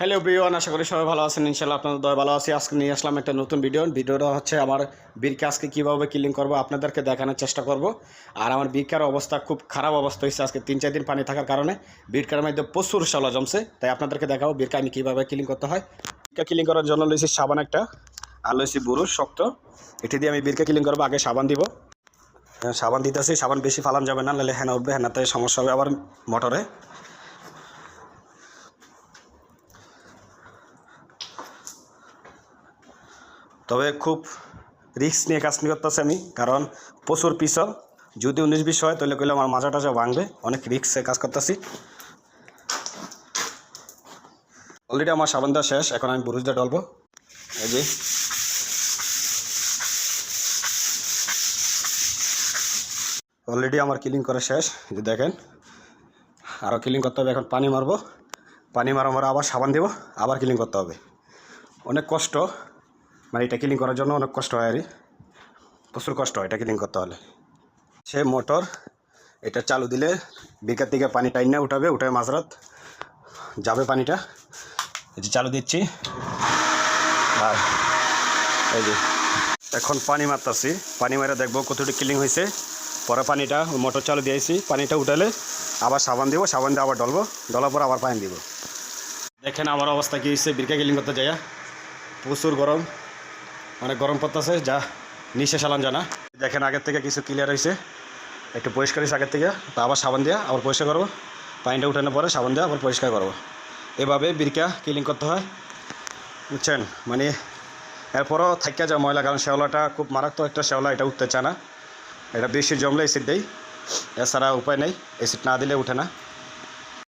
Hello everyone, আশা করি সবাই ভালো আছেন। ইনশাআল্লাহ আপনাদের দয় ভালো আছি। আজকে নিয়ে আসলাম একটা নতুন ভিডিওটা হচ্ছে আমার বীরকে আজকে কীভাবে ক্লিন করবো আপনাদেরকে দেখানোর চেষ্টা করব। আর আমার বীরকার অবস্থা খুব খারাপ অবস্থা হয়েছে আজকে 3-4 দিন পানি থাকার কারণে বীরকার মধ্যে প্রচুর শ্যাওলা জমছে। তাই আপনাদেরকে দেখাবো বীরকে আমি কীভাবে ক্লিন করতে হয়। বীরকে ক্লিন করার জন্য লইছি সাবান একটা, আর লইছি বুরুষ শক্ত। এটি দিয়ে আমি বীরকে ক্লিন করবো। আগে সাবান দিব, সাবান দিতেছি। সাবান বেশি ফালান যাবে না, নাহলে হেনা উঠবে, হেনাতে সমস্যা হবে আবার মোটরে। তবে খুব রিস্ক নিয়ে কাজ করতেছি আমি, কারণ প্রচুর পিছল। যদি 19-20 হয় তাহলে কইলে আমার মাজা টাজা ভাঙবে। অনেক রিস্কে কাজ করতেছি। অলরেডি আমার সাবান দেওয়া শেষ, এখন আমি বুরুষ দিয়ে ডলবো। এই যে অলরেডি আমার ক্লিন করা শেষ, যে দেখেন। আরও ক্লিন করতে হবে। এখন পানি মারবো, পানি মারা আবার সাবান দেবো, আবার ক্লিন করতে হবে। অনেক কষ্ট, মানে এটা ক্লিন করার জন্য অনেক কষ্ট হয়। আর প্রচুর কষ্ট হয় এটা ক্লিন করতে হলে। সে মোটর, এটা চালু দিলে বিকার থেকে পানি টাইন না উঠাবে, উঠে মাঝরাত যাবে পানিটা। এই যে চালু দিচ্ছি, আর এই যে এখন পানি মারতেছি। পানি মারে দেখবো কতটুকু ক্লিন হয়েছে। পরে পানিটা মোটর চালু দিয়েছি, পানিটা উঠালে আবার সাবান দেবো, সাবান দিয়ে আবার ডলবো, ডলার পর আবার পানি দিব। দেখেন আমার অবস্থা কী হয়েছে বীরকে ক্লিন করতে যাইয়া। প্রচুর গরম, অনেক গরম পড়তেছে, যা নিঃশ্বাস আলান জানা। দেখেন আগের থেকে কিছু ক্লিয়ার হয়েছে, একটু পরিষ্কার হয়েছে আগের থেকে। তা আবার সাবান দিয়ে আবার পরিষ্কার করবো, পানিটা উঠানোর পরে সাবান দিয়ে আবার পরিষ্কার করবো। এভাবে বীরকা ক্লিন করতে হয়, বুঝছেন। মানে এরপরও থাকা যায় ময়লা, কারণ শ্যাওলাটা খুব মারাত্মক একটা শ্যাওলা, এটা উঠতে চায় না। এটা বেশি জমলে অ্যাসিড দেয়, এছাড়া উপায় নেই। অ্যাসিড না দিলে উঠে না।